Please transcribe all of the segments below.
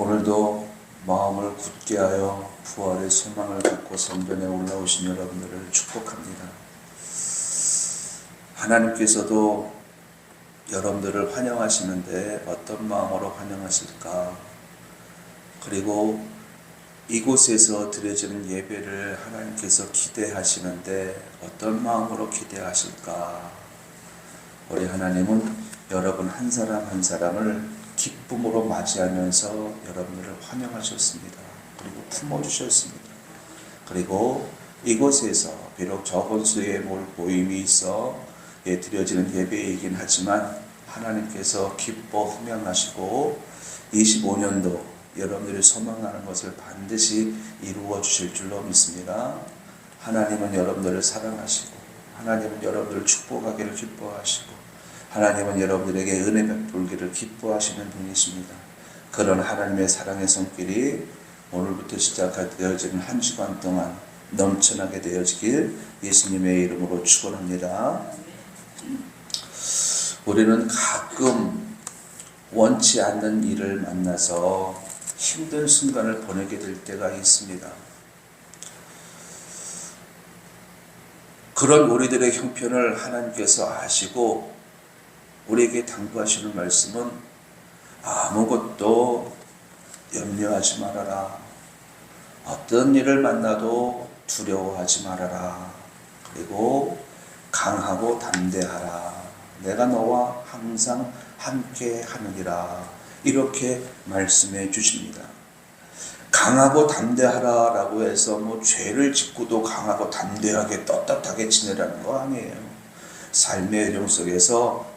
오늘도 마음을 굳게 하여 부활의 소망을 갖고 성전에 올라오신 여러분들을 축복합니다. 하나님께서도 여러분들을 환영하시는데 어떤 마음으로 환영하실까? 그리고 이곳에서 드려지는 예배를 하나님께서 기대하시는데 어떤 마음으로 기대하실까? 우리 하나님은 여러분 한 사람 한 사람을 기쁨으로 맞이하면서 여러분들을 환영하셨습니다. 그리고 품어주셨습니다. 그리고 이곳에서 비록 적은 수의 모임이 있어 드려지는 예배이긴 하지만 하나님께서 기뻐 흠양하시고 25년도 여러분들이 소망하는 것을 반드시 이루어 주실 줄로 믿습니다. 하나님은 여러분들을 사랑하시고 하나님은 여러분들을 축복하기를 기뻐하시고 하나님은 여러분들에게 은혜 베풀기를 기뻐하시는 분이십니다. 그런 하나님의 사랑의 손길이 오늘부터 시작되어지는 한 주간 동안 넘쳐나게 되어지길 예수님의 이름으로 축원합니다. 우리는 가끔 원치 않는 일을 만나서 힘든 순간을 보내게 될 때가 있습니다. 그런 우리들의 형편을 하나님께서 아시고 우리에게 당부하시는 말씀은 아무것도 염려하지 말아라. 어떤 일을 만나도 두려워하지 말아라. 그리고 강하고 담대하라. 내가 너와 항상 함께 하느니라. 이렇게 말씀해 주십니다. 강하고 담대하라 라고 해서 죄를 짓고도 강하고 담대하게 떳떳하게 지내라는 거 아니에요. 삶의 여정 속에서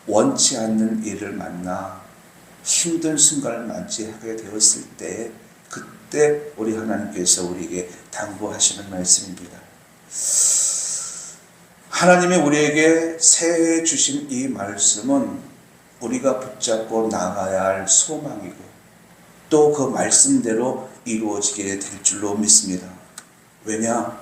원치 않는 일을 만나 힘든 순간을 맞이하게 되었을 때 그때 우리 하나님께서 우리에게 당부하시는 말씀입니다. 하나님이 우리에게 새해 주신 이 말씀은 우리가 붙잡고 나가야 할 소망이고 또 그 말씀대로 이루어지게 될 줄로 믿습니다. 왜냐?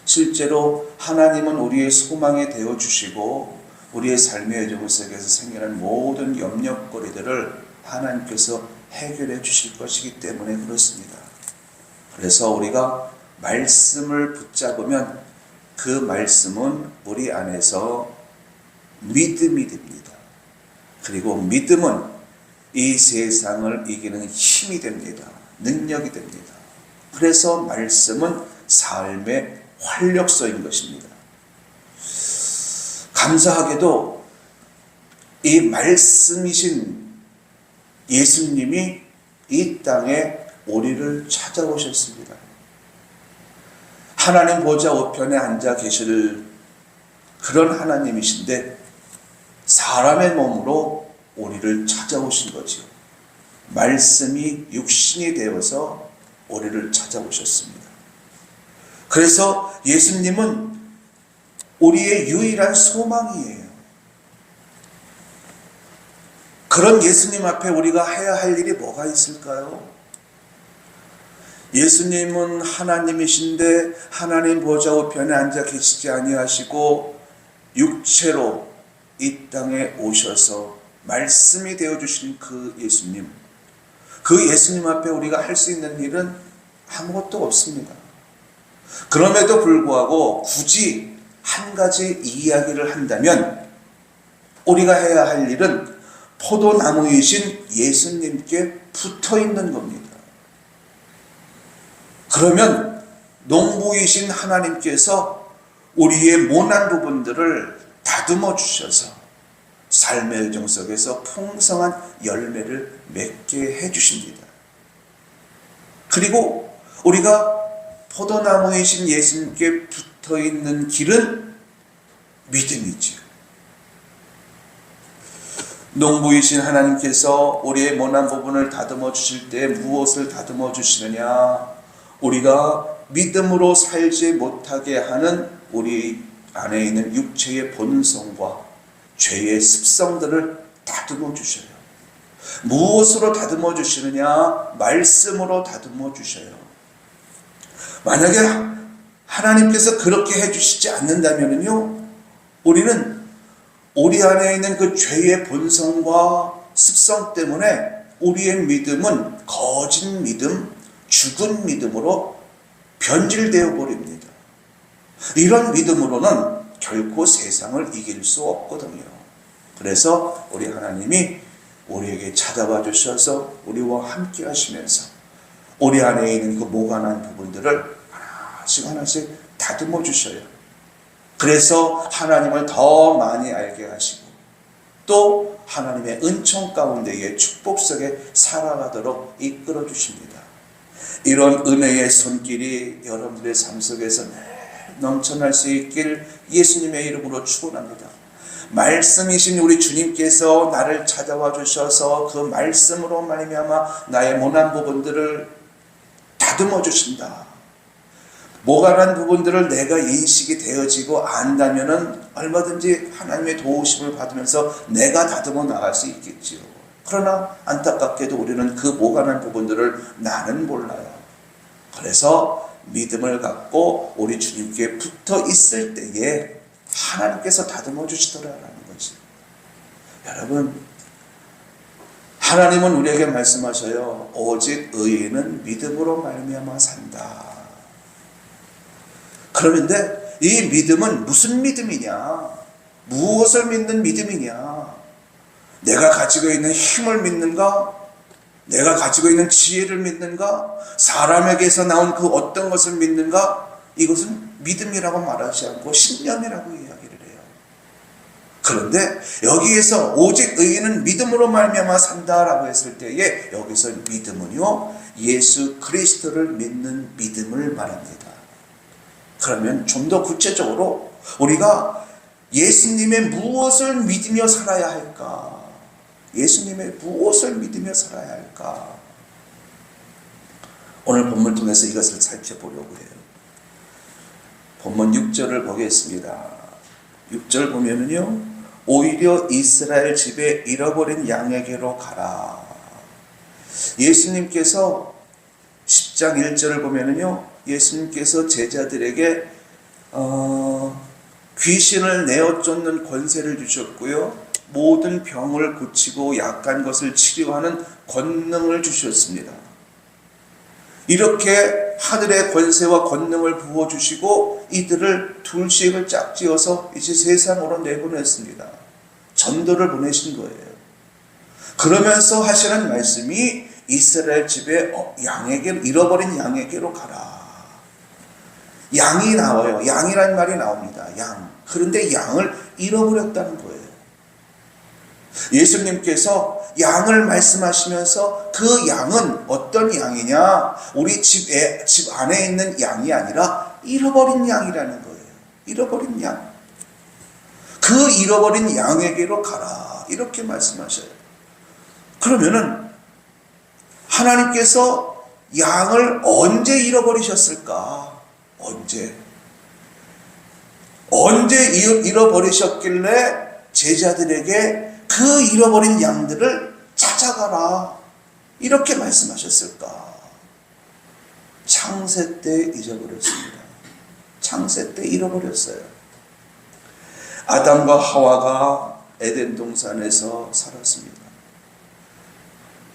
실제로 하나님은 우리의 소망이 되어주시고 우리의 삶의 여정 속에서 생겨난 모든 염려거리들을 하나님께서 해결해 주실 것이기 때문에 그렇습니다. 그래서 우리가 말씀을 붙잡으면 그 말씀은 우리 안에서 믿음이 됩니다. 그리고 믿음은 이 세상을 이기는 힘이 됩니다. 능력이 됩니다. 그래서 말씀은 삶의 활력소인 것입니다. 감사하게도 이 말씀이신 예수님이 이 땅에 우리를 찾아오셨습니다. 하나님 보좌 우편에 앉아 계실 그런 하나님이신데 사람의 몸으로 우리를 찾아오신 거지요. 말씀이 육신이 되어서 우리를 찾아오셨습니다. 그래서 예수님은 우리의 유일한 소망이에요. 그런 예수님 앞에 우리가 해야 할 일이 뭐가 있을까요? 예수님은 하나님이신데 하나님 보좌 우편에 앉아 계시지 아니하시고 육체로 이 땅에 오셔서 말씀이 되어주신 그 예수님, 그 예수님 앞에 우리가 할 수 있는 일은 아무것도 없습니다. 그럼에도 불구하고 굳이 한 가지 이야기를 한다면 우리가 해야 할 일은 포도나무이신 예수님께 붙어 있는 겁니다. 그러면 농부이신 하나님께서 우리의 모난 부분들을 다듬어 주셔서 삶의 여정 속에서 풍성한 열매를 맺게 해주십니다. 그리고 우리가 포도나무이신 예수님께 붙어있는 길은 믿음이지요. 농부이신 하나님께서 우리의 모난 부분을 다듬어 주실 때 무엇을 다듬어 주시느냐? 우리가 믿음으로 살지 못하게 하는 우리 안에 있는 육체의 본성과 죄의 습성들을 다듬어 주셔요. 무엇으로 다듬어 주시느냐? 말씀으로 다듬어 주셔요. 만약에 하나님께서 그렇게 해주시지 않는다면요, 우리는 우리 안에 있는 그 죄의 본성과 습성 때문에 우리의 믿음은 거짓 믿음, 죽은 믿음으로 변질되어 버립니다. 이런 믿음으로는 결코 세상을 이길 수 없거든요. 그래서 우리 하나님이 우리에게 찾아와 주셔서 우리와 함께 하시면서 우리 안에 있는 그 모관한 부분들을 하나씩 하나씩 다듬어 주셔요. 그래서 하나님을 더 많이 알게 하시고 또 하나님의 은총 가운데에 축복 속에 살아가도록 이끌어 주십니다. 이런 은혜의 손길이 여러분들의 삶 속에서 넘쳐날 수 있길 예수님의 이름으로 축원합니다. 말씀이신 우리 주님께서 나를 찾아와 주셔서 그 말씀으로 말미암아 나의 모난 부분들을 다듬어 주신다. 모가란 부분들을 내가 인식이 되어지고 안다면은 얼마든지 하나님의 도우심을 받으면서 내가 다듬어 나갈 수 있겠지요. 그러나 안타깝게도 우리는 그 모가란 부분들을 나는 몰라요. 그래서 믿음을 갖고 우리 주님께 붙어 있을 때에 하나님께서 다듬어 주시더라라는 거지. 여러분, 하나님은 우리에게 말씀하셔요. 오직 의인은 믿음으로 말미암아 산다. 그런데 이 믿음은 무슨 믿음이냐? 무엇을 믿는 믿음이냐? 내가 가지고 있는 힘을 믿는가? 내가 가지고 있는 지혜를 믿는가? 사람에게서 나온 그 어떤 것을 믿는가? 이것은 믿음이라고 말하지 않고 신념이라고 이야기를 해요. 그런데 여기에서 오직 의인은 믿음으로 말미암아 산다라고 했을 때에 여기서 믿음은요, 예수 그리스도를 믿는 믿음을 말합니다. 그러면 좀 더 구체적으로 우리가 예수님의 무엇을 믿으며 살아야 할까? 예수님의 무엇을 믿으며 살아야 할까? 오늘 본문을 통해서 이것을 살펴보려고 해요. 본문 6절을 보겠습니다. 6절 보면은요, 오히려 이스라엘 집에 잃어버린 양에게로 가라. 예수님께서 10장 1절을 보면은요, 예수님께서 제자들에게 귀신을 내어 쫓는 권세를 주셨고요, 모든 병을 고치고 약한 것을 치료하는 권능을 주셨습니다. 이렇게 하늘의 권세와 권능을 부어주시고 이들을 둘씩을 짝지어서 이제 세상으로 내보냈습니다. 전도를 보내신 거예요. 그러면서 하시는 말씀이 이스라엘 집에 잃어버린 양에게로 가라. 양이 나와요. 양이란 말이 나옵니다. 양. 그런데 양을 잃어버렸다는 거예요. 예수님께서 양을 말씀하시면서 그 양은 어떤 양이냐? 우리 집 안에 있는 양이 아니라 잃어버린 양이라는 거예요. 잃어버린 양. 그 잃어버린 양에게로 가라. 이렇게 말씀하셔요. 그러면은 하나님께서 양을 언제 잃어버리셨을까? 언제 잃어버리셨길래 제자들에게 그 잃어버린 양들을 찾아가라 이렇게 말씀하셨을까? 창세 때 잊어버렸습니다. 창세 때 잃어버렸어요. 아담과 하와가 에덴 동산에서 살았습니다.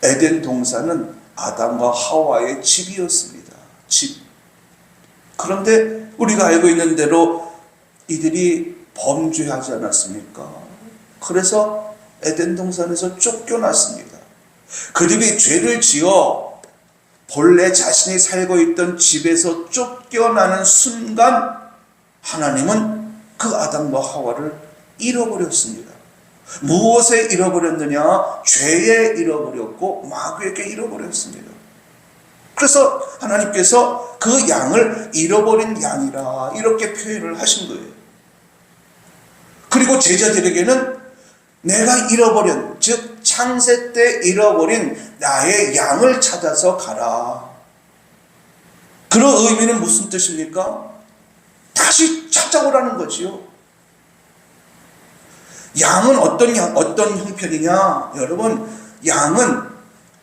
에덴 동산은 아담과 하와의 집이었습니다. 집. 그런데 우리가 알고 있는 대로 이들이 범죄하지 않았습니까? 그래서 에덴 동산에서 쫓겨났습니다. 그들이 죄를 지어 본래 자신이 살고 있던 집에서 쫓겨나는 순간 하나님은 그 아담과 하와를 잃어버렸습니다. 무엇에 잃어버렸느냐? 죄에 잃어버렸고 마귀에게 잃어버렸습니다. 그래서 하나님께서 그 양을 잃어버린 양이라 이렇게 표현을 하신 거예요. 그리고 제자들에게는 내가 잃어버린, 즉 창세 때 잃어버린 나의 양을 찾아서 가라. 그런 의미는 무슨 뜻입니까? 다시 찾아오라는 거지요. 양은 어떤 형편이냐? 여러분, 양은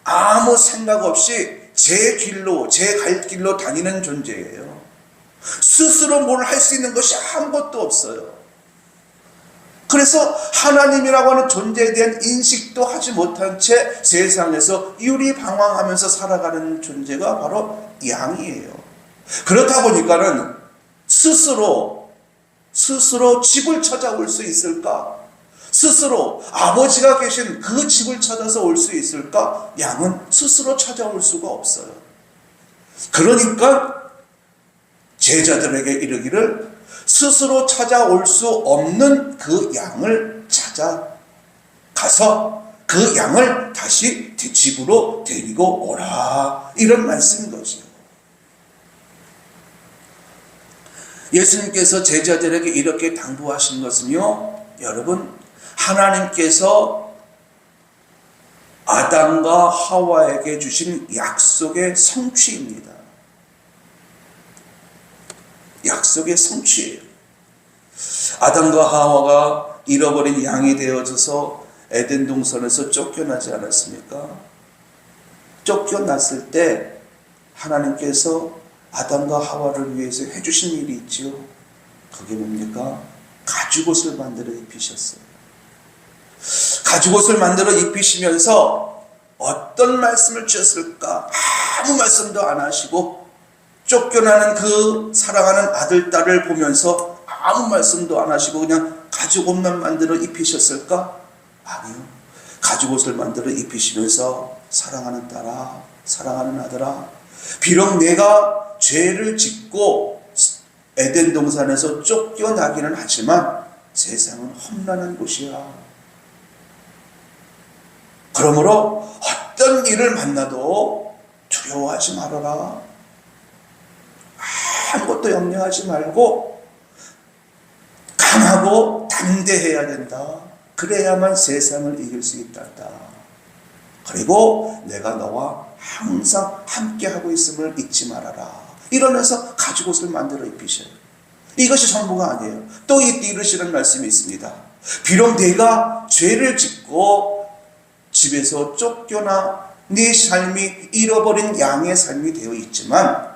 아무 생각 없이 제 갈 길로 다니는 존재예요. 스스로 뭘 할 수 있는 것이 아무것도 없어요. 그래서 하나님이라고 하는 존재에 대한 인식도 하지 못한 채 세상에서 유리방황하면서 살아가는 존재가 바로 양이에요. 그렇다 보니까는 스스로 집을 찾아올 수 있을까? 스스로 아버지가 계신 그 집을 찾아서 올 수 있을까? 양은 스스로 찾아올 수가 없어요. 그러니까 제자들에게 이르기를 스스로 찾아올 수 없는 그 양을 찾아가서 그 양을 다시 집으로 데리고 오라, 이런 말씀인 거죠. 예수님께서 제자들에게 이렇게 당부하신 것은요, 여러분, 하나님께서 아담과 하와에게 주신 약속의 성취입니다. 약속의 성취예요. 아담과 하와가 잃어버린 양이 되어져서 에덴 동산에서 쫓겨나지 않았습니까? 쫓겨났을 때 하나님께서 아담과 하와를 위해서 해주신 일이 있죠. 그게 뭡니까? 가죽옷을 만들어 입히셨어요. 가죽옷을 만들어 입히시면서 어떤 말씀을 주셨을까? 아무 말씀도 안 하시고 쫓겨나는 그 사랑하는 아들, 딸을 보면서 아무 말씀도 안 하시고 그냥 가죽옷만 만들어 입히셨을까? 아니요. 가죽옷을 만들어 입히시면서 사랑하는 딸아, 사랑하는 아들아, 비록 내가 죄를 짓고 에덴 동산에서 쫓겨나기는 하지만 세상은 험난한 곳이야. 그러므로 어떤 일을 만나도 두려워하지 말아라. 아무것도 염려하지 말고 강하고 담대해야 된다. 그래야만 세상을 이길 수 있단다. 그리고 내가 너와 항상 함께하고 있음을 잊지 말아라. 이러면서 가죽옷을 만들어 입히셔요. 이것이 전부가 아니에요. 또 이르시는 말씀이 있습니다. 비록 내가 죄를 짓고 집에서 쫓겨나 네 삶이 잃어버린 양의 삶이 되어 있지만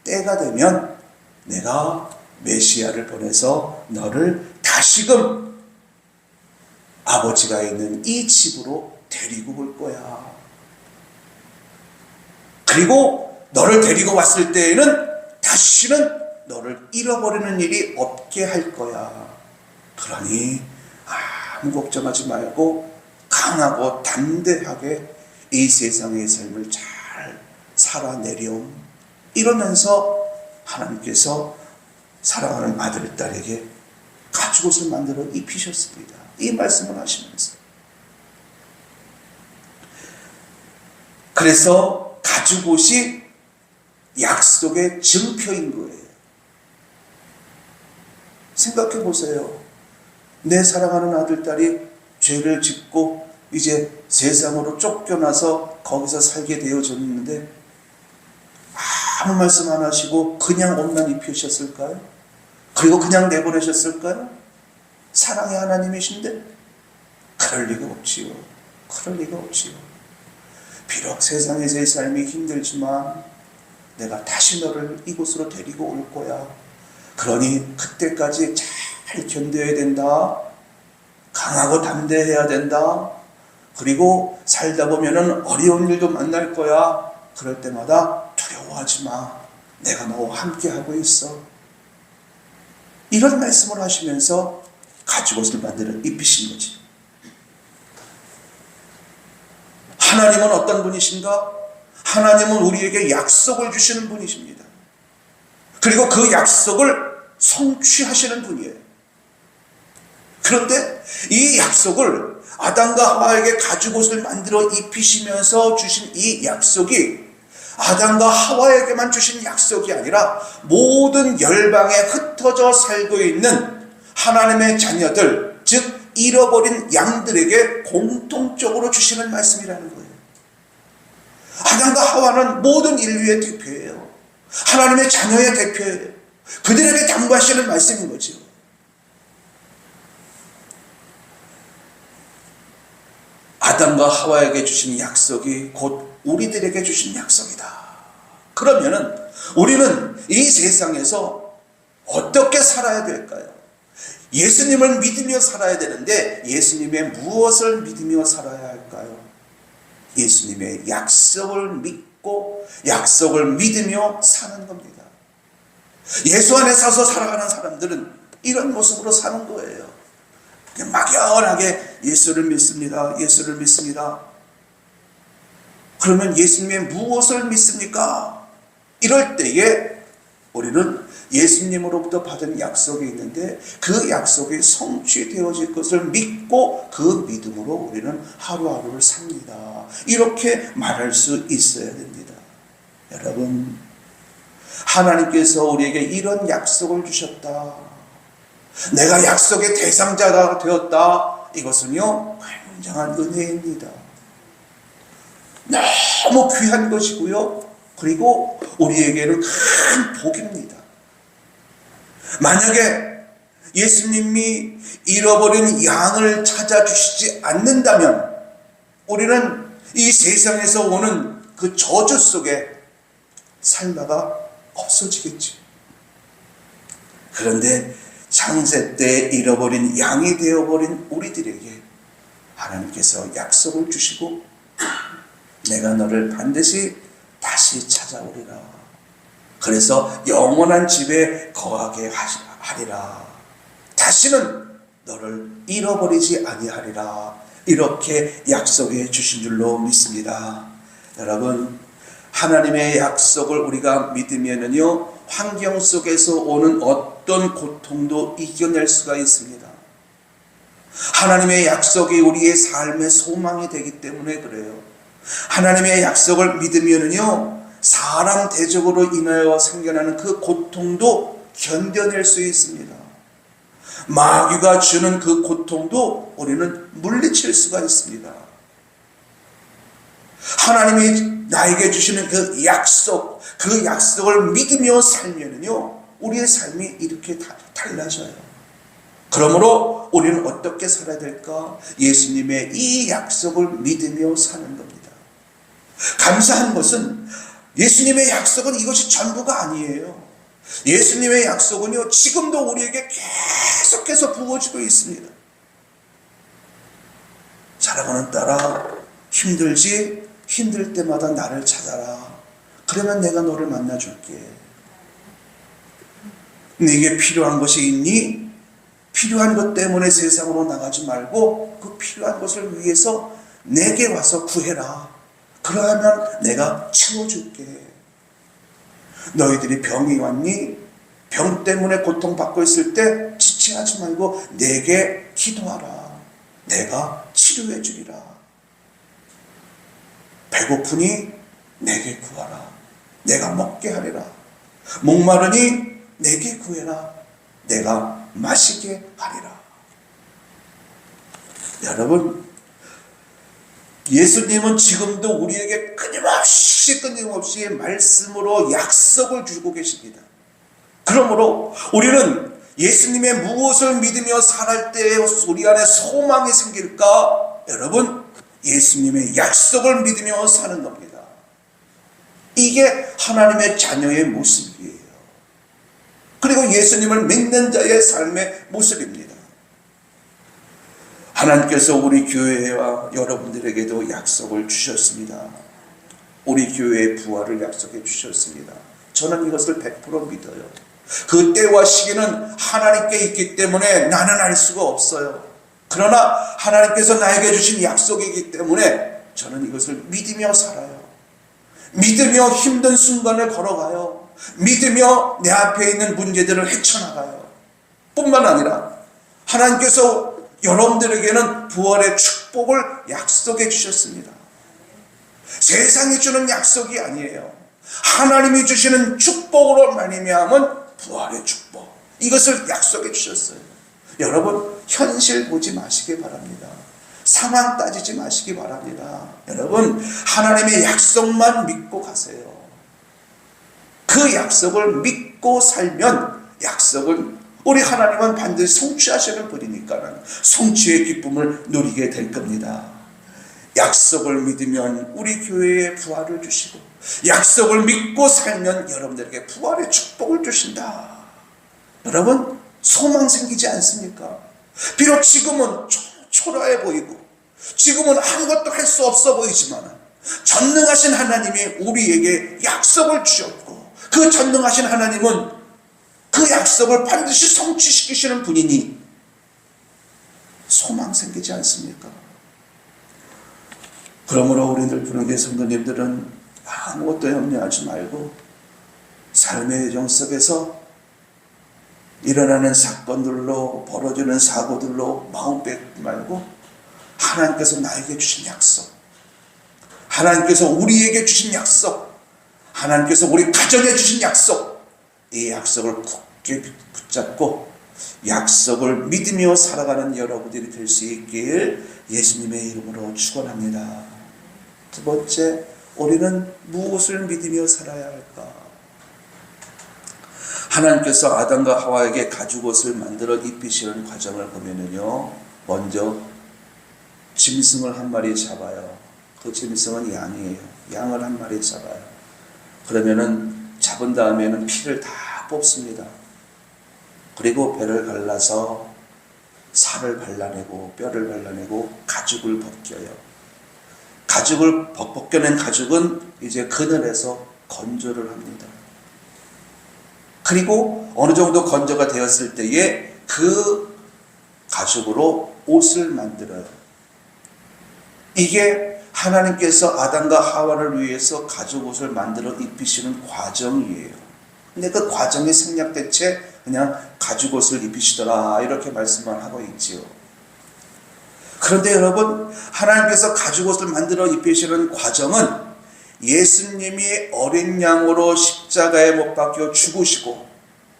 때가 되면 내가 메시아를 보내서 너를 다시금 아버지가 있는 이 집으로 데리고 올 거야. 그리고 너를 데리고 왔을 때에는 다시는 너를 잃어버리는 일이 없게 할 거야. 그러니 아무 걱정하지 말고 강하고 담대하게 이 세상의 삶을 잘 살아내렴. 이러면서 하나님께서 사랑하는 아들, 딸에게 가죽옷을 만들어 입히셨습니다. 이 말씀을 하시면서. 그래서 가죽옷이 약속의 증표인 거예요. 생각해 보세요. 내 사랑하는 아들, 딸이 죄를 짓고 이제 세상으로 쫓겨나서 거기서 살게 되어졌는데 아무 말씀 안 하시고 그냥 옷만 입히셨을까요? 그리고 그냥 내보내셨을까요? 사랑의 하나님이신데? 그럴 리가 없지요. 그럴 리가 없지요. 비록 세상에서의 삶이 힘들지만 내가 다시 너를 이곳으로 데리고 올 거야. 그러니 그때까지 잘 견뎌야 된다. 강하고 담대해야 된다. 그리고 살다 보면은 어려운 일도 만날 거야. 그럴 때마다 두려워하지 마. 내가 너와 함께 하고 있어. 이런 말씀을 하시면서 가죽옷을 만들어 입히신 거지. 하나님은 어떤 분이신가? 하나님은 우리에게 약속을 주시는 분이십니다. 그리고 그 약속을 성취하시는 분이에요. 그런데 이 약속을 아담과 하와에게 가죽옷을 만들어 입히시면서 주신 이 약속이 아담과 하와에게만 주신 약속이 아니라 모든 열방에 흩어져 살고 있는 하나님의 자녀들, 즉 잃어버린 양들에게 공통적으로 주시는 말씀이라는 거예요. 아담과 하와는 모든 인류의 대표예요. 하나님의 자녀의 대표예요. 그들에게 당부하시는 말씀인 거죠. 아담과 하와에게 주신 약속이 곧 우리들에게 주신 약속이다. 그러면은 우리는 이 세상에서 어떻게 살아야 될까요? 예수님을 믿으며 살아야 되는데 예수님의 무엇을 믿으며 살아야 할까요? 예수님의 약속을 믿고 약속을 믿으며 사는 겁니다. 예수 안에 서서 살아가는 사람들은 이런 모습으로 사는 거예요. 그냥 막연하게 예수를 믿습니다. 예수를 믿습니다. 그러면 예수님의 무엇을 믿습니까? 이럴 때에 우리는 예수님으로부터 받은 약속이 있는데 그 약속이 성취되어질 것을 믿고 그 믿음으로 우리는 하루하루를 삽니다. 이렇게 말할 수 있어야 됩니다. 여러분, 하나님께서 우리에게 이런 약속을 주셨다. 내가 약속의 대상자가 되었다. 이것은요, 굉장한 은혜입니다. 너무 귀한 것이고요. 그리고 우리에게는 큰 복입니다. 만약에 예수님이 잃어버린 양을 찾아주시지 않는다면 우리는 이 세상에서 오는 그 저주 속에 살다가 없어지겠죠. 그런데 창세 때 잃어버린 양이 되어버린 우리들에게 하나님께서 약속을 주시고 내가 너를 반드시 다시 찾아오리라. 그래서 영원한 집에 거하게 하리라. 다시는 너를 잃어버리지 아니하리라. 이렇게 약속해 주신 줄로 믿습니다. 여러분, 하나님의 약속을 우리가 믿으면은요, 환경 속에서 오는 어떤 고통도 이겨낼 수가 있습니다. 하나님의 약속이 우리의 삶의 소망이 되기 때문에 그래요. 하나님의 약속을 믿으면은요, 사람 대적으로 인하여 생겨나는 그 고통도 견뎌낼 수 있습니다. 마귀가 주는 그 고통도 우리는 물리칠 수가 있습니다. 하나님이 나에게 주시는 그 약속을 믿으며 살면은요, 우리의 삶이 이렇게 달라져요. 그러므로 우리는 어떻게 살아야 될까? 예수님의 이 약속을 믿으며 사는 겁니다. 감사한 것은 예수님의 약속은 이것이 전부가 아니에요. 예수님의 약속은요, 지금도 우리에게 계속해서 부어지고 있습니다. 사랑하는 딸아, 힘들지? 힘들 때마다 나를 찾아라. 그러면 내가 너를 만나줄게. 네게 필요한 것이 있니? 필요한 것 때문에 세상으로 나가지 말고 그 필요한 것을 위해서 내게 와서 구해라. 그러면 내가 채워줄게. 너희들이 병이 왔니? 병 때문에 고통받고 있을 때 지체하지 말고 내게 기도하라. 내가 치료해 주리라. 배고프니 내게 구하라. 내가 먹게 하리라. 목마르니 내게 구해라. 내가 마시게 하리라. 여러분, 예수님은 지금도 우리에게 끊임없이 말씀으로 약속을 주고 계십니다. 그러므로 우리는 예수님의 무엇을 믿으며 살할 때 우리 안에 소망이 생길까? 여러분, 예수님의 약속을 믿으며 사는 겁니다. 이게 하나님의 자녀의 모습이에요. 그리고 예수님을 믿는 자의 삶의 모습입니다. 하나님께서 우리 교회와 여러분들에게도 약속을 주셨습니다. 우리 교회의 부활을 약속해 주셨습니다. 저는 이것을 100% 믿어요. 그 때와 시기는 하나님께 있기 때문에 나는 알 수가 없어요. 그러나 하나님께서 나에게 주신 약속이기 때문에 저는 이것을 믿으며 살아요. 믿으며 힘든 순간을 걸어가요. 믿으며 내 앞에 있는 문제들을 헤쳐나가요. 뿐만 아니라 하나님께서 여러분들에게는 부활의 축복을 약속해 주셨습니다. 세상이 주는 약속이 아니에요. 하나님이 주시는 축복으로 말미암은 부활의 축복, 이것을 약속해 주셨어요. 여러분, 현실 보지 마시기 바랍니다. 상황 따지지 마시기 바랍니다. 여러분, 하나님의 약속만 믿고 가세요. 그 약속을 믿고 살면 약속을 우리 하나님은 반드시 성취하시는 분이니까 성취의 기쁨을 누리게 될 겁니다. 약속을 믿으면 우리 교회에 부활을 주시고, 약속을 믿고 살면 여러분들에게 부활의 축복을 주신다. 여러분, 소망 생기지 않습니까? 비록 지금은 초라해 보이고 지금은 아무것도 할 수 없어 보이지만 전능하신 하나님이 우리에게 약속을 주셨고 그 전능하신 하나님은 그 약속을 반드시 성취시키시는 분이니 소망 생기지 않습니까? 그러므로 우리들 부르게 성도님들은 아무것도 염려하지 말고 삶의 여정 속에서 일어나는 사건들로 벌어지는 사고들로 마음 빼지 말고 하나님께서 나에게 주신 약속, 하나님께서 우리에게 주신 약속, 하나님께서 우리 가정에 주신 약속, 이 약속을 굳게 붙잡고 약속을 믿으며 살아가는 여러분들이 될 수 있길 예수님의 이름으로 축원합니다. 두 번째, 우리는 무엇을 믿으며 살아야 할까? 하나님께서 아담과 하와에게 가죽옷을 만들어 입히시는 과정을 보면은요, 먼저 짐승을 한 마리 잡아요. 그 짐승은 양이에요. 양을 한 마리 잡아요. 그러면은 잡은 다음에는 피를 다 뽑습니다. 그리고 배를 갈라서 살을 발라내고 뼈를 발라내고 가죽을 벗겨요. 가죽을 벗겨낸 가죽은 이제 그늘에서 건조를 합니다. 그리고 어느 정도 건조가 되었을 때에 그 가죽으로 옷을 만들어요. 이게 하나님께서 아담과 하와를 위해서 가죽옷을 만들어 입히시는 과정이에요. 근데 그 과정이 생략된 채 그냥 가죽옷을 입히시더라 이렇게 말씀만 하고 있지요. 그런데 여러분, 하나님께서 가죽옷을 만들어 입히시는 과정은 예수님이 어린 양으로 십자가에 못 박혀 죽으시고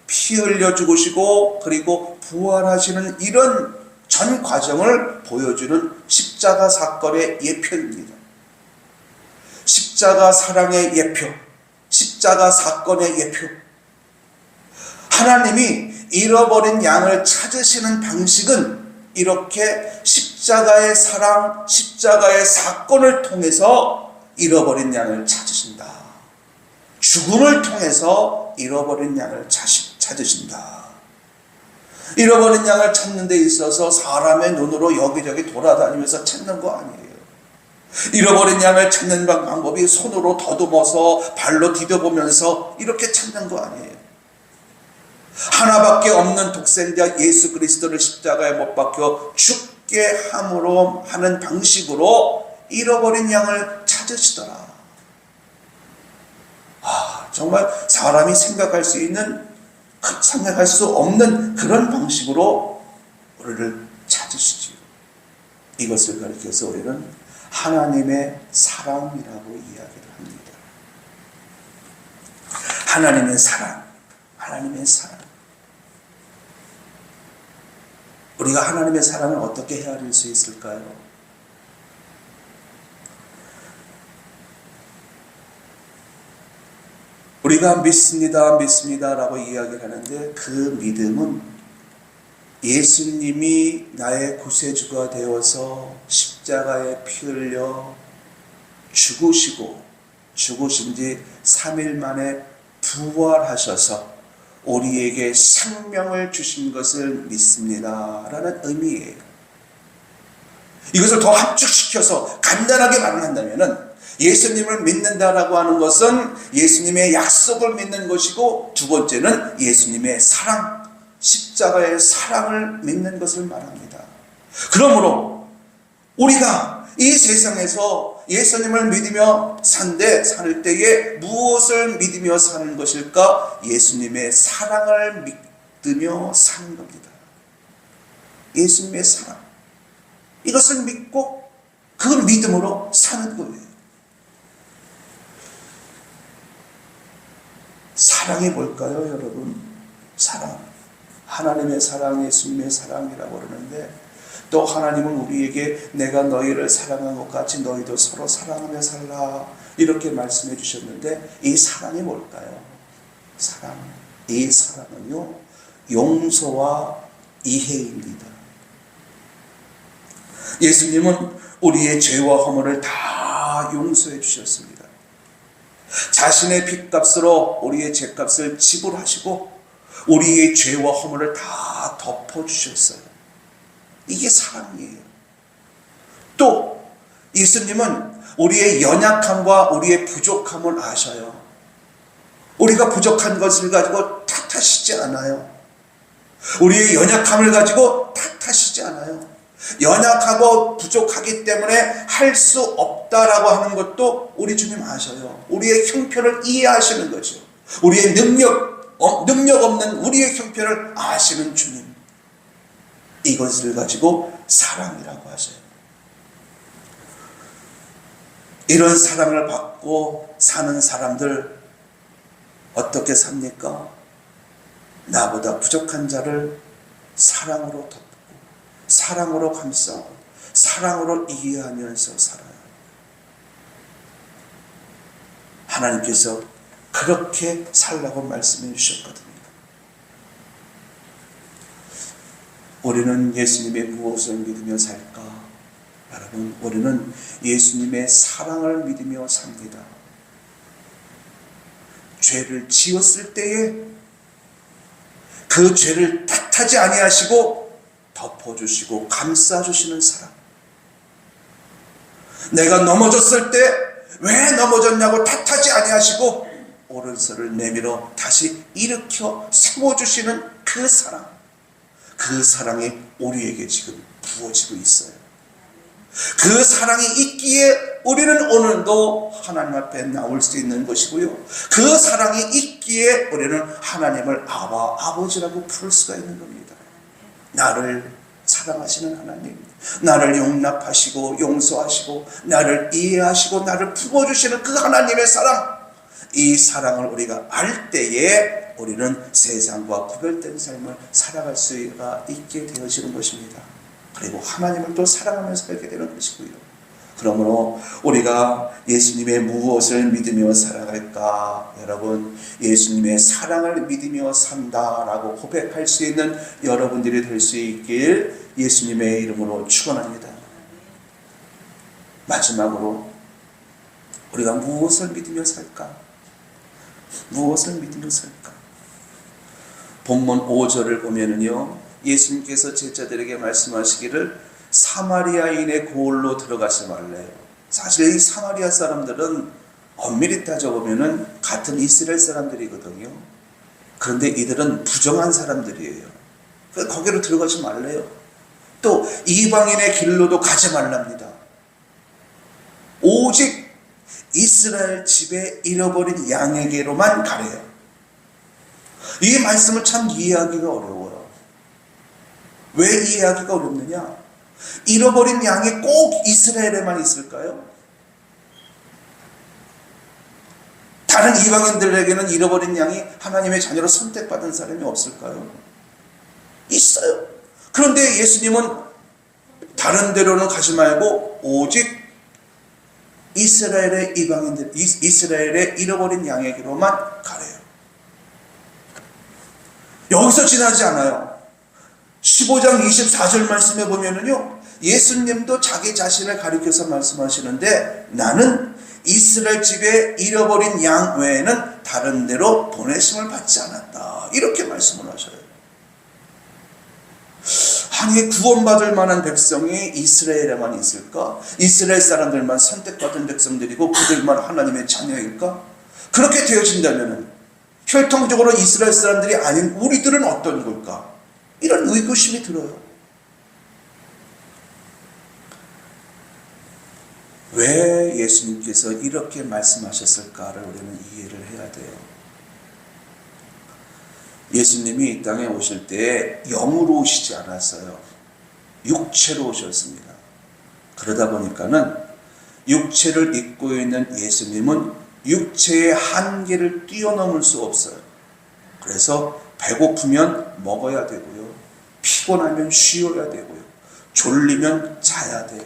피 흘려 죽으시고 그리고 부활하시는 이런 전 과정을 보여주는 십자가 사건의 예표입니다. 십자가 사랑의 예표, 십자가 사건의 예표. 하나님이 잃어버린 양을 찾으시는 방식은 이렇게 십자가의 사랑, 십자가의 사건을 통해서 잃어버린 양을 찾으신다. 죽음을 통해서 잃어버린 양을 찾으신다. 잃어버린 양을 찾는 데 있어서 사람의 눈으로 여기저기 돌아다니면서 찾는 거 아니에요. 잃어버린 양을 찾는 방법이 손으로 더듬어서 발로 디뎌보면서 이렇게 찾는 거 아니에요. 하나밖에 없는 독생자 예수 그리스도를 십자가에 못 박혀 죽게 함으로 하는 방식으로 잃어버린 양을 찾으시더라. 정말 사람이 생각할 수 없는 그런 방식으로 우리를 찾으시지요. 이것을 가리켜서 우리는 하나님의 사랑이라고 이야기를 합니다. 하나님의 사랑, 하나님의 사랑. 우리가 하나님의 사랑을 어떻게 헤아릴 수 있을까요? 우리가 믿습니다 라고 이야기를 하는데 그 믿음은 예수님이 나의 구세주가 되어서 십자가에 피 흘려 죽으시고 죽으신 지 3일 만에 부활하셔서 우리에게 생명을 주신 것을 믿습니다 라는 의미예요. 이것을 더 합축시켜서 간단하게 말한다면 예수님을 믿는다라고 하는 것은 예수님의 약속을 믿는 것이고 두 번째는 예수님의 사랑, 십자가의 사랑을 믿는 것을 말합니다. 그러므로 우리가 이 세상에서 예수님을 믿으며 살 때에 무엇을 믿으며 사는 것일까? 예수님의 사랑을 믿으며 사는 겁니다. 예수님의 사랑. 이것을 믿고 그 믿음으로 사는 거예요. 사랑이 뭘까요, 여러분? 사랑. 하나님의 사랑, 예수님의 사랑이라고 그러는데 또 하나님은 우리에게 내가 너희를 사랑한 것 같이 너희도 서로 사랑하며 살라 이렇게 말씀해 주셨는데 이 사랑이 뭘까요? 사랑. 이 사랑은요, 용서와 이해입니다. 예수님은 우리의 죄와 허물을 다 용서해 주셨습니다. 자신의 핏값으로 우리의 죄값을 지불하시고 우리의 죄와 허물을 다 덮어주셨어요. 이게 사랑이에요. 또 예수님은 우리의 연약함과 우리의 부족함을 아셔요. 우리가 부족한 것을 가지고 탓하시지 않아요. 우리의 연약함을 가지고 탓하시지 않아요. 연약하고 부족하기 때문에 할 수 없다라고 하는 것도 우리 주님 아셔요. 우리의 형편을 이해하시는 거죠. 우리의 능력 없는 우리의 형편을 아시는 주님. 이것을 가지고 사랑이라고 하셔요. 이런 사랑을 받고 사는 사람들 어떻게 삽니까? 나보다 부족한 자를 사랑으로 덮고 사랑으로 감싸고 사랑으로 이해하면서 살아요. 하나님께서 그렇게 살라고 말씀해 주셨거든요. 우리는 예수님의 무엇을 믿으며 살까? 여러분, 우리는 예수님의 사랑을 믿으며 삽니다. 죄를 지었을 때에 그 죄를 탓하지 아니하시고 덮어주시고 감싸주시는 사랑. 내가 넘어졌을 때 왜 넘어졌냐고 탓하지 아니하시고 오른손을 내밀어 다시 일으켜 세워주시는 그 사랑. 그 사랑이 우리에게 지금 부어지고 있어요. 그 사랑이 있기에 우리는 오늘도 하나님 앞에 나올 수 있는 것이고요. 그 사랑이 있기에 우리는 하나님을 아바, 아버지라고 부를 수가 있는 겁니다. 나를 사랑하시는 하나님, 나를 용납하시고 용서하시고 나를 이해하시고 나를 품어주시는 그 하나님의 사랑, 이 사랑을 우리가 알 때에 우리는 세상과 구별된 삶을 살아갈 수가 있게 되어지는 것입니다. 그리고 하나님을 또 사랑하면서 살게 되는 것이고요. 그러므로 우리가 예수님의 무엇을 믿으며 살아갈까? 여러분, 예수님의 사랑을 믿으며 산다라고 고백할 수 있는 여러분들이 될 수 있길 예수님의 이름으로 축원합니다. 마지막으로 우리가 무엇을 믿으며 살까? 무엇을 믿으며 살까? 본문 5절을 보면은요, 예수님께서 제자들에게 말씀하시기를 사마리아인의 고을로 들어가지 말래요. 사실 이 사마리아 사람들은 엄밀히 따져보면은 같은 이스라엘 사람들이거든요. 그런데 이들은 부정한 사람들이에요. 그래서 거기로 들어가지 말래요. 또 이방인의 길로도 가지 말랍니다. 오직 이스라엘 집에 잃어버린 양에게로만 가래요. 이 말씀을 참 이해하기가 어려워요. 왜 이해하기가 어렵느냐? 잃어버린 양이 꼭 이스라엘에만 있을까요? 다른 이방인들에게는 잃어버린 양이 하나님의 자녀로 선택받은 사람이 없을까요? 있어요. 그런데 예수님은 다른 데로는 가지 말고 오직 이스라엘의 이방인들, 이스라엘의 잃어버린 양에게로만 가래요. 여기서 지나지 않아요. 15장 24절 말씀에 보면은요, 예수님도 자기 자신을 가리켜서 말씀하시는데 나는 이스라엘 집에 잃어버린 양 외에는 다른 데로 보내심을 받지 않았다. 이렇게 말씀을 하셔요. 아니, 구원받을 만한 백성이 이스라엘에만 있을까? 이스라엘 사람들만 선택받은 백성들이고 그들만 하나님의 자녀일까? 그렇게 되어진다면 혈통적으로 이스라엘 사람들이 아닌 우리들은 어떤 걸까? 이런 의구심이 들어요. 왜 예수님께서 이렇게 말씀하셨을까를 우리는 이해를 해야 돼요. 예수님이 이 땅에 오실 때 영으로 오시지 않았어요. 육체로 오셨습니다. 그러다 보니까는 육체를 입고 있는 예수님은 육체의 한계를 뛰어넘을 수 없어요. 그래서 배고프면 먹어야 되고요. 피곤하면 쉬어야 되고요. 졸리면 자야 돼요.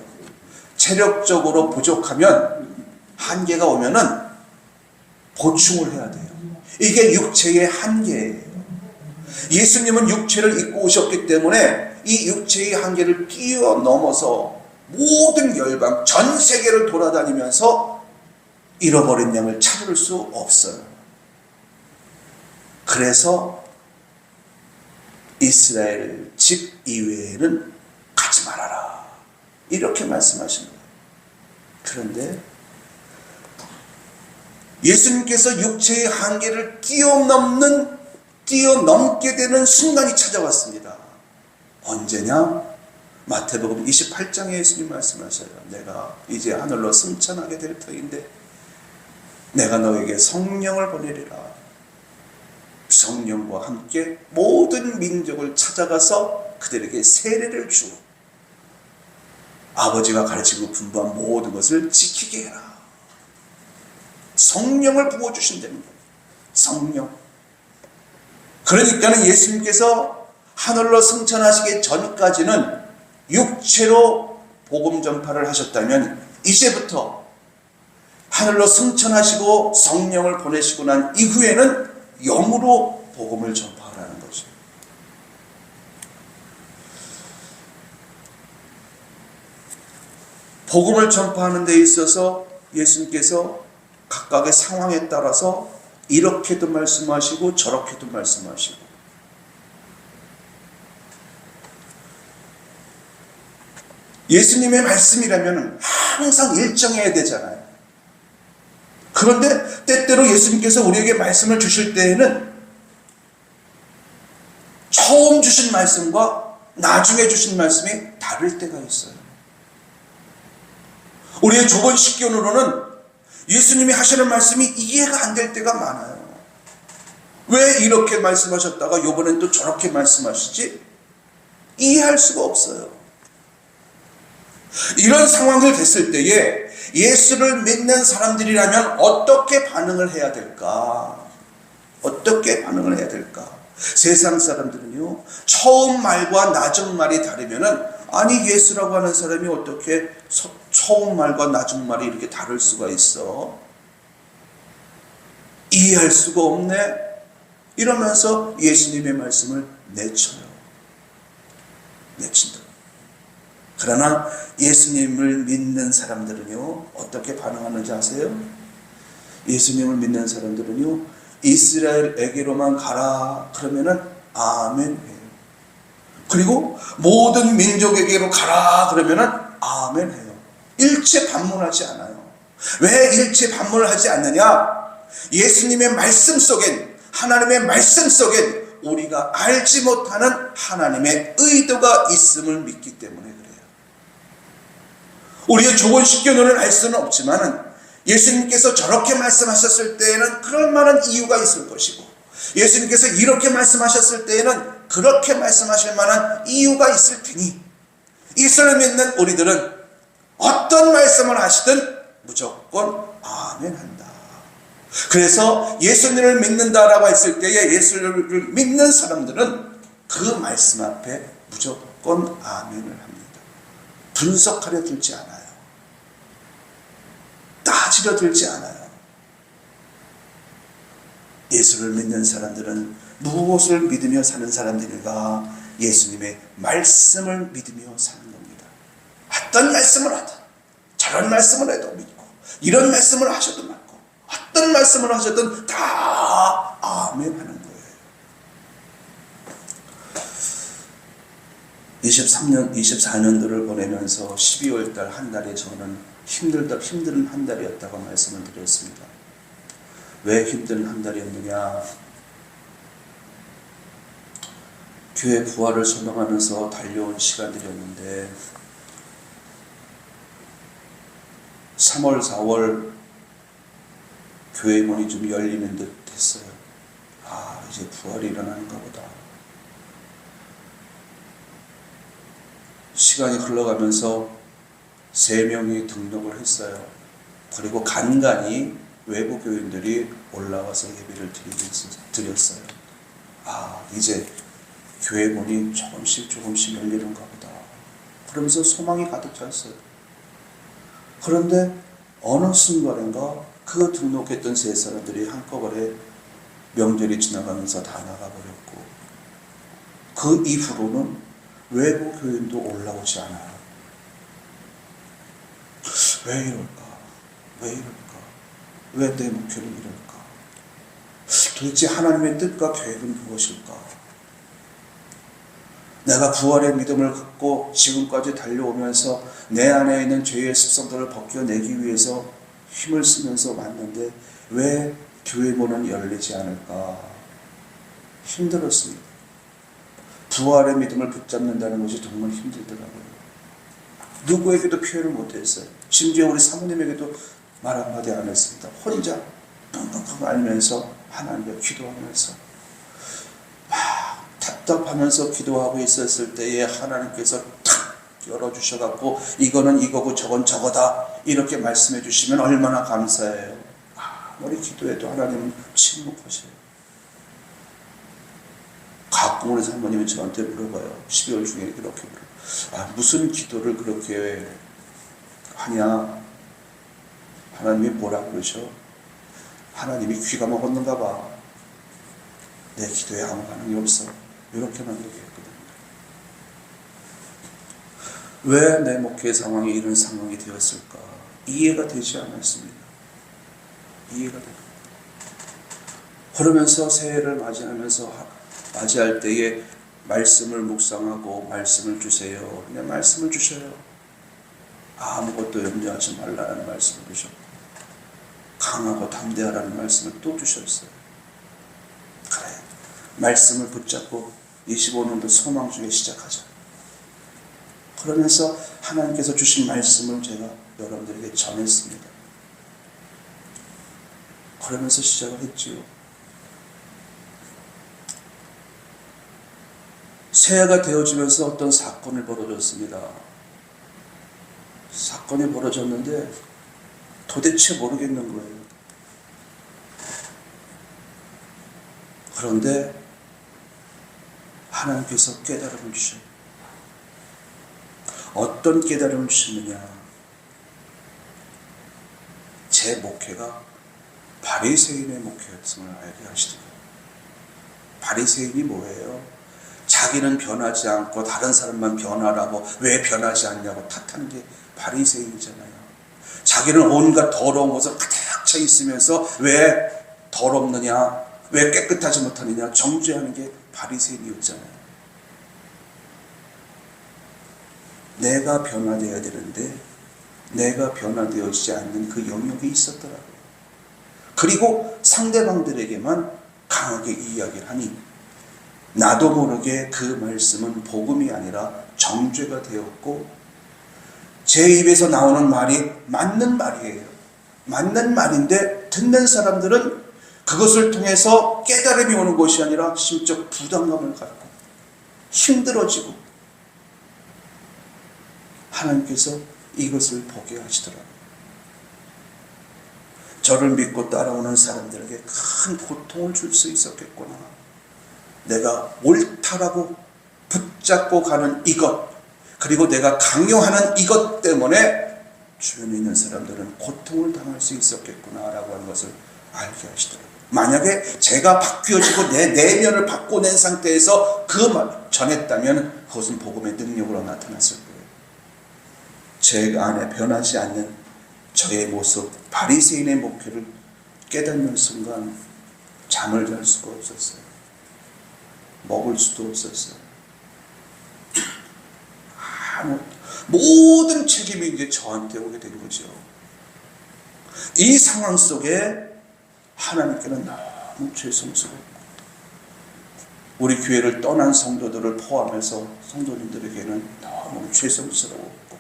체력적으로 부족하면 한계가 오면은 보충을 해야 돼요. 이게 육체의 한계예요. 예수님은 육체를 입고 오셨기 때문에 이 육체의 한계를 뛰어넘어서 모든 열방, 전 세계를 돌아다니면서 잃어버린 양을 찾을 수 없어요. 그래서 이스라엘 집 이외에는 가지 말아라. 이렇게 말씀하신 거예요. 그런데 예수님께서 육체의 한계를 뛰어넘게 되는 순간이 찾아왔습니다. 언제냐? 마태복음 28장에 예수님 말씀하셔요. 내가 이제 하늘로 승천하게 될 터인데 내가 너에게 성령을 보내리라. 성령과 함께 모든 민족을 찾아가서 그들에게 세례를 주고 아버지가 가르치고 분부한 모든 것을 지키게 해라. 성령을 부어주신답니다. 성령. 그러니까는 예수님께서 하늘로 승천하시기 전까지는 육체로 복음 전파를 하셨다면 이제부터 하늘로 승천하시고 성령을 보내시고 난 이후에는 영으로 복음을 전파하라는 거죠. 복음을 전파하는 데 있어서 예수님께서 각각의 상황에 따라서 이렇게도 말씀하시고 저렇게도 말씀하시고, 예수님의 말씀이라면 항상 일정해야 되잖아요. 그런데 때때로 예수님께서 우리에게 말씀을 주실 때에는 처음 주신 말씀과 나중에 주신 말씀이 다를 때가 있어요. 우리의 좁은 식견으로는 예수님이 하시는 말씀이 이해가 안 될 때가 많아요. 왜 이렇게 말씀하셨다가 이번엔 또 저렇게 말씀하시지? 이해할 수가 없어요. 이런 상황이 됐을 때에 예수를 믿는 사람들이라면 어떻게 반응을 해야 될까? 어떻게 반응을 해야 될까? 세상 사람들은요, 처음 말과 낮은 말이 다르면은, 아니 예수라고 하는 사람이 어떻게 처음 말과 낮은 말이 이렇게 다를 수가 있어? 이해할 수가 없네? 이러면서 예수님의 말씀을 내친다. 그러나 예수님을 믿는 사람들은요, 어떻게 반응하는지 아세요? 예수님을 믿는 사람들은요, 이스라엘에게로만 가라 그러면은 아멘 해요. 그리고 모든 민족에게로 가라 그러면은 아멘 해요. 일체 반문하지 않아요. 왜 일체 반문을 하지 않느냐? 예수님의 말씀 속엔, 하나님의 말씀 속엔 우리가 알지 못하는 하나님의 의도가 있음을 믿기 때문에 그래요. 우리의 좁은 식견으로는 알 수는 없지만 예수님께서 저렇게 말씀하셨을 때에는 그럴 만한 이유가 있을 것이고, 예수님께서 이렇게 말씀하셨을 때에는 그렇게 말씀하실 만한 이유가 있을 테니, 이슬을 믿는 우리들은 어떤 말씀을 하시든 무조건 아멘 한다. 그래서 예수님을 믿는다라고 했을 때에 예수를 믿는 사람들은 그 말씀 앞에 무조건 아멘을 합니다. 분석하려 들지 않아요. 따지려 들지 않아요. 예수를 믿는 사람들은 무엇을 믿으며 사는 사람들인가? 예수님의 말씀을 믿으며 사는 겁니다. 어떤 말씀을 하든, 저런 말씀을 해도 믿고, 이런 말씀을 하셔도 믿고, 어떤 말씀을 하셔든 다 아멘 하는 거예요. 24년도를 보내면서 12월달 한 달에 저는 힘든 한 달이었다고 말씀을 드렸습니다. 왜 힘든 한 달이었느냐? 교회 부활을 소망하면서 달려온 시간들이었는데 3월, 4월 교회 문이 좀 열리는 듯 했어요. 아, 이제 부활이 일어나는가 보다. 시간이 흘러가면서 3명이 등록을 했어요. 그리고 간간히 외부 교인들이 올라와서 예배를 드렸어요. 아, 이제 교회 문이 조금씩 열리는가 보다. 그러면서 소망이 가득 찼어요. 그런데 어느 순간인가 그 등록했던 3사람들이 한꺼번에 명절이 지나가면서 다 나가버렸고, 그 이후로는 외부 교인도 올라오지 않아요. 왜 이럴까? 왜 내 목표는 이럴까? 도대체 하나님의 뜻과 계획은 무엇일까? 내가 부활의 믿음을 갖고 지금까지 달려오면서 내 안에 있는 죄의 습성들을 벗겨내기 위해서 힘을 쓰면서 왔는데 왜 교회 문은 열리지 않을까? 힘들었습니다. 부활의 믿음을 붙잡는다는 것이 정말 힘들더라고요. 누구에게도 표현을 못했어요. 심지어 우리 사모님에게도 말 한마디 안 했습니다. 혼자 끙끙끙 앓면서 하나님께 기도하면서 막 답답하면서 기도하고 있었을 때에 하나님께서 탁 열어주셔갖고 이거는 이거고 저건 저거다 이렇게 말씀해 주시면 얼마나 감사해요. 아무리 기도해도 하나님은 침묵하셔요. 가끔 우리 사모님이 저한테 물어봐요. 12월 중에 이렇게 물어봐요. 무슨 기도를 그렇게 하냐? 하나님이 뭐라 그러셔? 하나님이 귀가 먹었는가 봐. 내 기도에 아무 반응이 없어. 이렇게만 얘기했거든요. 왜 내 목회 상황이 이런 상황이 되었을까? 이해가 되지 않았습니다. 이해가 되고. 그러면서 새해를 맞이할 때에 말씀을 묵상하고 말씀을 주세요. 그냥 말씀을 주셔요. 아무것도 염려하지 말라는 말씀을 주셨고 강하고 담대하라는 말씀을 또 주셨어요. 그래, 말씀을 붙잡고 25년도 소망 중에 시작하자. 그러면서 하나님께서 주신 말씀을 제가 여러분들에게 전했습니다. 그러면서 시작을 했지요. 새해가 되어지면서 어떤 사건이 벌어졌습니다. 사건이 벌어졌는데 도대체 모르겠는 거예요. 그런데 하나님께서 깨달음을 주셔요. 어떤 깨달음을 주셨느냐? 제 목회가 바리새인의 목회였음을 알게 하시더라고요. 바리새인이 뭐예요? 자기는 변하지 않고 다른 사람만 변하라고 왜 변하지 않냐고 탓하는 게 바리새인이잖아요. 자기는 온갖 더러운 것을 가득 차 있으면서 왜 더럽느냐, 왜 깨끗하지 못하느냐 정죄하는 게 바리새인이었잖아요. 내가 변화되어야 되는데 내가 변화되어지지 않는 그 영역이 있었더라고요. 그리고 상대방들에게만 강하게 이야기를 하니 나도 모르게 그 말씀은 복음이 아니라 정죄가 되었고 제 입에서 나오는 말이 맞는 말이에요. 맞는 말인데 듣는 사람들은 그것을 통해서 깨달음이 오는 것이 아니라 심적 부담감을 갖고 힘들어지고 하나님께서 이것을 보게 하시더라고요. 저를 믿고 따라오는 사람들에게 큰 고통을 줄 수 있었겠구나. 내가 옳다라고 붙잡고 가는 이것, 그리고 내가 강요하는 이것 때문에 주변에 있는 사람들은 고통을 당할 수 있었겠구나라고 하는 것을 알게 하시더라고요. 만약에 제가 바뀌어지고 내 내면을 바꿔낸 상태에서 그 말 전했다면 그것은 복음의 능력으로 나타났을 거예요. 제 안에 변하지 않는 저의 모습, 바리새인의 목회를 깨닫는 순간 잠을 잘 수가 없었어요. 먹을 수도 없었어요. 모든 책임이 이제 저한테 오게 된 거죠. 이 상황 속에 하나님께는 너무 죄송스럽고 우리 교회를 떠난 성도들을 포함해서 성도님들에게는 너무 죄송스러웠고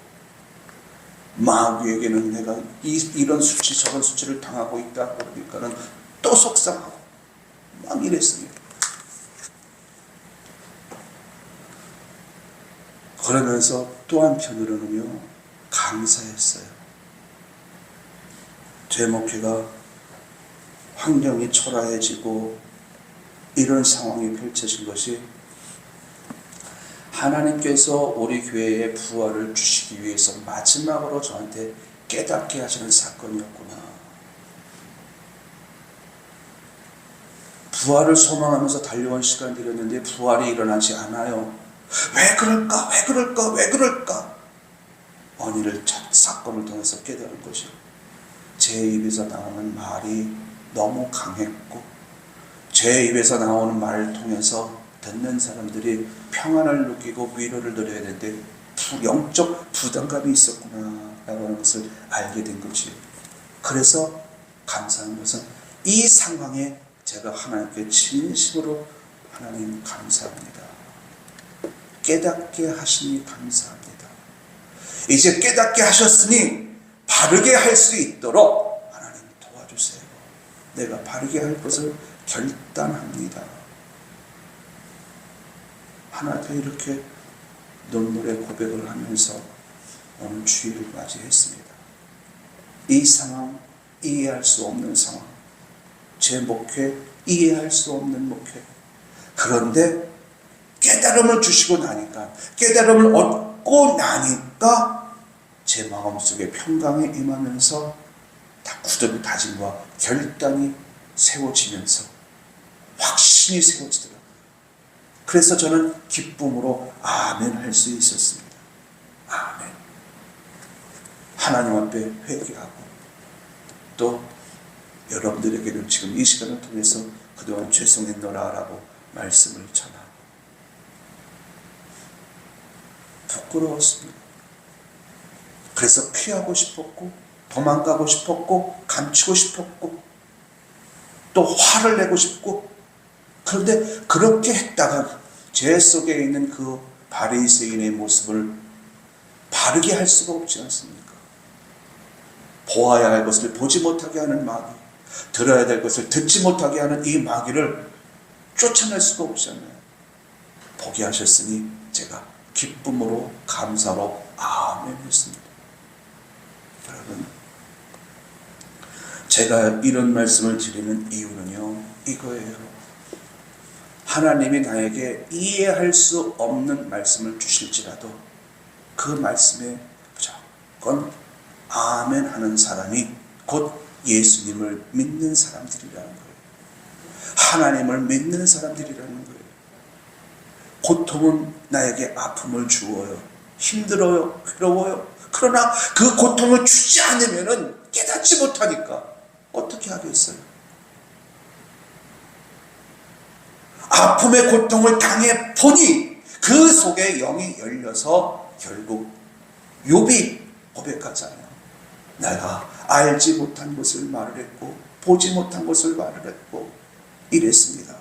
마귀에게는 내가 이런 수치 저런 수치를 당하고 있다 그러니까는 또 속상하고 막 이랬습니다. 그러면서 또 한편으로는요 감사했어요. 제 목회가 환경이 초라해지고 이런 상황이 펼쳐진 것이 하나님께서 우리 교회에 부활을 주시기 위해서 마지막으로 저한테 깨닫게 하시는 사건이었구나. 부활을 소망하면서 달려온 시간들이었는데 부활이 일어나지 않아요. 왜 그럴까? 왜 그럴까? 왜 그럴까? 원인을 사건을 통해서 깨달은 것이요. 제 입에서 나오는 말이 너무 강했고 제 입에서 나오는 말을 통해서 듣는 사람들이 평안을 느끼고 위로를 누려야 되는데 영적 부담감이 있었구나 라고 하는 것을 알게 된 거지. 그래서 감사한 것은 이 상황에 제가 하나님께 진심으로 하나님 감사합니다. 깨닫게 하시니 감사합니다. 이제 깨닫게 하셨으니 바르게 할 수 있도록 하나님 도와주세요. 내가 바르게 할 것을 결단합니다. 하나님께 이렇게 눈물의 고백을 하면서 오늘 주일을 맞이했습니다. 이 상황, 이해할 수 없는 상황, 제 목회, 이해할 수 없는 목회. 그런데 깨달음을 주시고 나니까, 깨달음을 얻고 나니까 제 마음속에 평강이 임하면서 다 굳은 다짐과 결단이 세워지면서 확신이 세워지더라고요. 그래서 저는 기쁨으로 아멘 할 수 있었습니다. 아멘. 하나님 앞에 회개하고 또 여러분들에게는 지금 이 시간을 통해서 그동안 죄송했노라라고 말씀을 전하고 부끄러웠습니다. 그래서 피하고 싶었고 도망가고 싶었고 감추고 싶었고 또 화를 내고 싶고, 그런데 그렇게 했다가 제 속에 있는 그 바리새인의 모습을 바르게 할 수가 없지 않습니까? 보아야 할 것을 보지 못하게 하는 마귀, 들어야 될 것을 듣지 못하게 하는 이 마귀를 쫓아낼 수가 없잖아요. 보게 하셨으니 제가 기쁨으로 감사로 아멘 했습니다. 여러분, 제가 이런 말씀을 드리는 이유는요, 이거예요. 하나님이 나에게 이해할 수 없는 말씀을 주실지라도 그 말씀에 무조건 아멘 하는 사람이 곧 예수님을 믿는 사람들이라는 거예요. 하나님을 믿는 사람들이라는 거예요. 고통은 나에게 아픔을 주어요. 힘들어요. 괴로워요. 그러나 그 고통을 주지 않으면 깨닫지 못하니까 어떻게 하겠어요? 아픔의 고통을 당해 보니 그 속에 영이 열려서 결국 욥이 고백하잖아요. 내가 알지 못한 것을 말을 했고 보지 못한 것을 말을 했고 이랬습니다.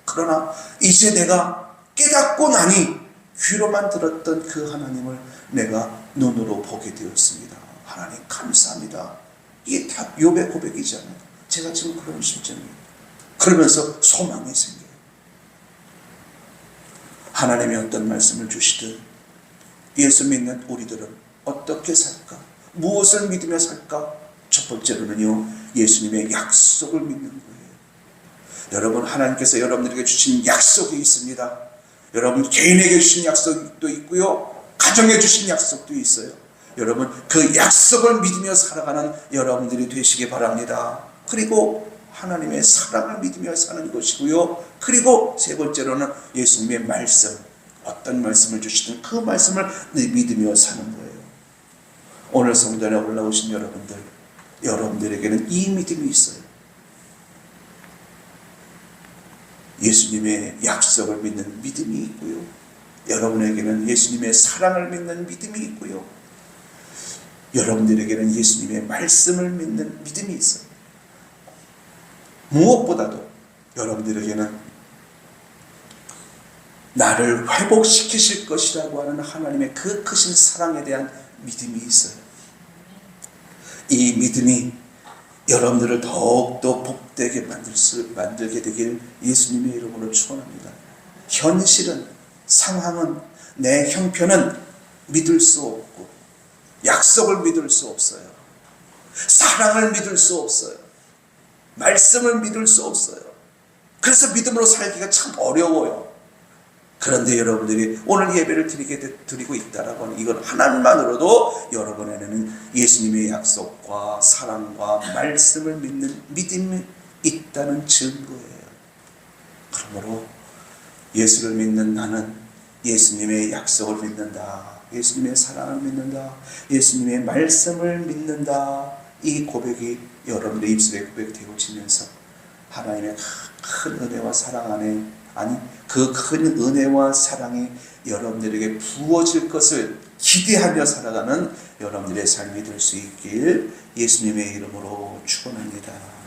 그러나 이제 내가 깨닫고 나니 귀로만 들었던 그 하나님을 내가 눈으로 보게 되었습니다. 하나님 감사합니다. 이게 다 욥의 고백이잖아요. 제가 지금 그런 심정이에요. 그러면서 소망이 생겨요. 하나님이 어떤 말씀을 주시든 예수 믿는 우리들은 어떻게 살까? 무엇을 믿으며 살까? 첫 번째로는요, 예수님의 약속을 믿는 거예요. 여러분, 하나님께서 여러분들에게 주신 약속이 있습니다. 여러분 개인에게 주신 약속도 있고요, 가정에 주신 약속도 있어요. 여러분 그 약속을 믿으며 살아가는 여러분들이 되시기 바랍니다. 그리고 하나님의 사랑을 믿으며 사는 것이고요. 그리고 세 번째로는 예수님의 말씀, 어떤 말씀을 주시든 그 말씀을 믿으며 사는 거예요. 오늘 성전에 올라오신 여러분들, 여러분들에게는 이 믿음이 있어요. 예수님의 약속을 믿는 믿음이 있고요. 여러분에게는 예수님의 사랑을 믿는 믿음이 있고요. 여러분들에게는 예수님의 말씀을 믿는 믿음이 있어요. 무엇보다도 여러분들에게는 나를 회복시키실 것이라고 하는 하나님의 그 크신 사랑에 대한 믿음이 있어요. 이 믿음이 여러분들을 더욱더 복되게 만들게 되길 예수님의 이름으로 축원합니다. 현실은, 상황은, 내 형편은 믿을 수 없고 약속을 믿을 수 없어요. 사랑을 믿을 수 없어요. 말씀을 믿을 수 없어요. 그래서 믿음으로 살기가 참 어려워요. 그런데 여러분들이 오늘 예배를 드리고 있다라고 하는 이건 하나만으로도 여러분에게는 예수님의 약속과 사랑과 말씀을 믿는 믿음이 있다는 증거예요. 그러므로 예수를 믿는 나는 예수님의 약속을 믿는다, 예수님의 사랑을 믿는다, 예수님의 말씀을 믿는다, 이 고백이 여러분의 입술에 고백되어지면서 하나님의 큰 은혜와 사랑 안에 아니 그 큰 은혜와 사랑이 여러분들에게 부어질 것을 기대하며 살아가는 여러분들의 삶이 될 수 있길 예수님의 이름으로 축원합니다.